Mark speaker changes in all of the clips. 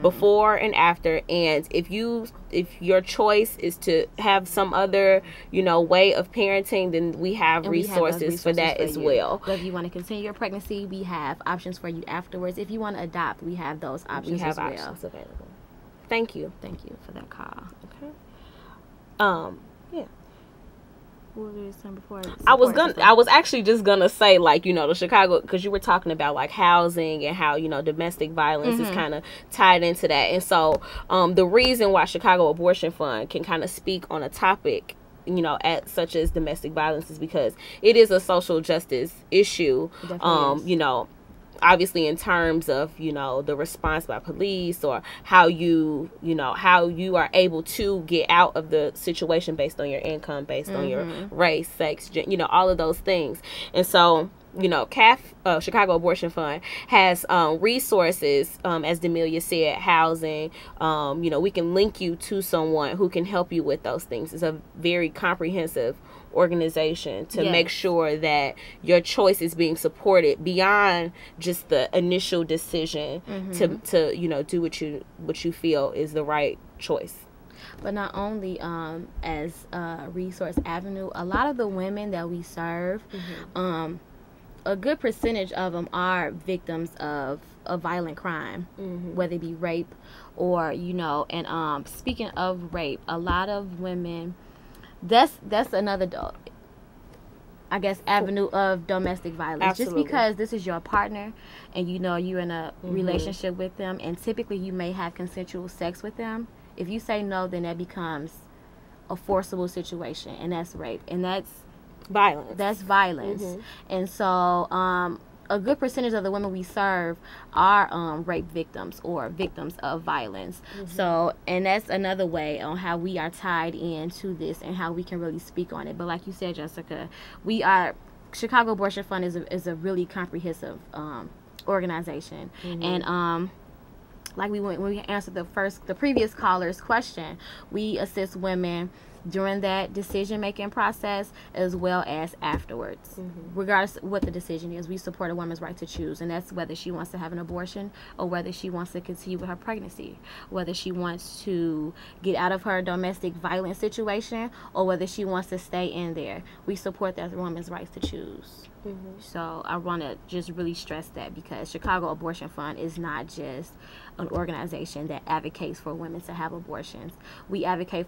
Speaker 1: before and after. And if your choice is to have some other way of parenting, then we have resources for that as well.
Speaker 2: But if you want to continue your pregnancy, we have options for you afterwards. If you want to adopt, we have those options as well.
Speaker 1: Options available. Thank you
Speaker 2: For that call.
Speaker 1: Okay. Yeah.
Speaker 2: What were you saying before?
Speaker 1: I was actually just gonna say, like, the Chicago, because you were talking about like housing and how domestic violence is kind of tied into that. And so the reason why Chicago Abortion Fund can kind of speak on a topic such as domestic violence is because it is a social justice issue. Obviously in terms of the response by police, or how you are able to get out of the situation based on your income, based on your race, sex, all of those things. And so Chicago Abortion Fund has resources, as Damillia said, housing. We can link you to someone who can help you with those things. It's a very comprehensive organization to make sure that your choice is being supported beyond just the initial decision to do what you feel is the right choice.
Speaker 2: But not only as a resource avenue, a lot of the women that we serve, a good percentage of them are victims of a violent crime, whether it be rape or and speaking of rape, a lot of women, that's another avenue of domestic violence.
Speaker 1: Absolutely.
Speaker 2: Just because this is your partner and you're in a relationship with them, and typically you may have consensual sex with them. If you say no, then that becomes a forcible situation, and that's rape, and that's violence. And so a good percentage of the women we serve are rape victims or victims of violence. So, and that's another way on how we are tied into this and how we can really speak on it. But like you said, Jessica, Chicago Abortion Fund is a really comprehensive organization. And like when we answered the previous caller's question, we assist women during that decision-making process as well as afterwards. Regardless of what the decision is, we support a woman's right to choose, and that's whether she wants to have an abortion or whether she wants to continue with her pregnancy, whether she wants to get out of her domestic violence situation or whether she wants to stay in there. We support that woman's right to choose. So I want to just really stress that, because Chicago Abortion Fund is not just an organization that advocates for women to have abortions. We advocate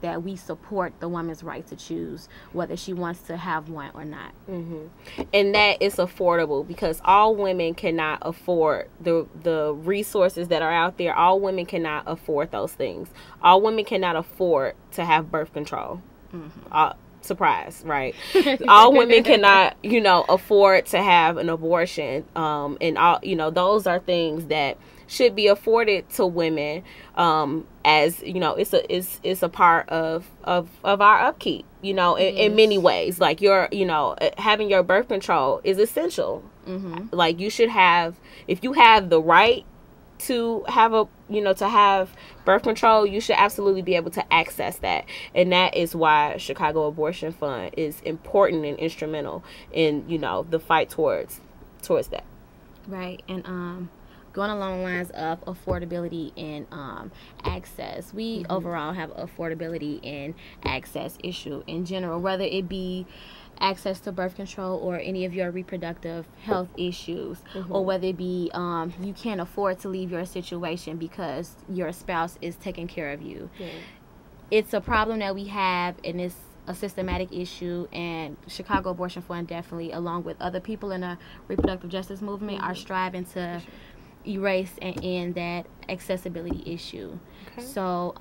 Speaker 2: that we support the woman's right to choose whether she wants to have one or not.
Speaker 1: And that is affordable, because all women cannot afford the resources that are out there. All women cannot afford those things. All women cannot afford to have birth control. Surprise, right? All women cannot afford to have an abortion, and all those are things that should be afforded to women, as it's a part of our upkeep, in many ways. Like having your birth control is essential. Like you should have, if you have the right to have to have birth control, you should absolutely be able to access that. And that is why Chicago Abortion Fund is important and instrumental in the fight towards that.
Speaker 2: Right. And going along the lines of affordability and access, we overall have affordability and access issue in general, whether it be access to birth control or any of your reproductive health issues, or whether it be you can't afford to leave your situation because your spouse is taking care of you. It's a problem that we have, and it's a systematic issue, and Chicago Abortion Fund definitely, along with other people in the reproductive justice movement, are striving to erase and end that accessibility issue. So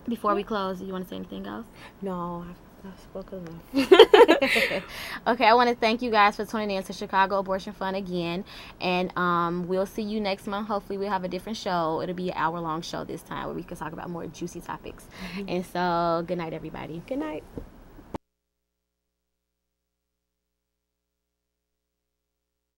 Speaker 2: before we close, do you want to say anything else?
Speaker 1: No, I've spoken enough.
Speaker 2: Okay, I want to thank you guys for tuning in to Chicago Abortion Fund again, and we'll see you next month. Hopefully we'll have a different show. It'll be an hour-long show this time where we can talk about more juicy topics. And so good night, everybody.
Speaker 1: Good night.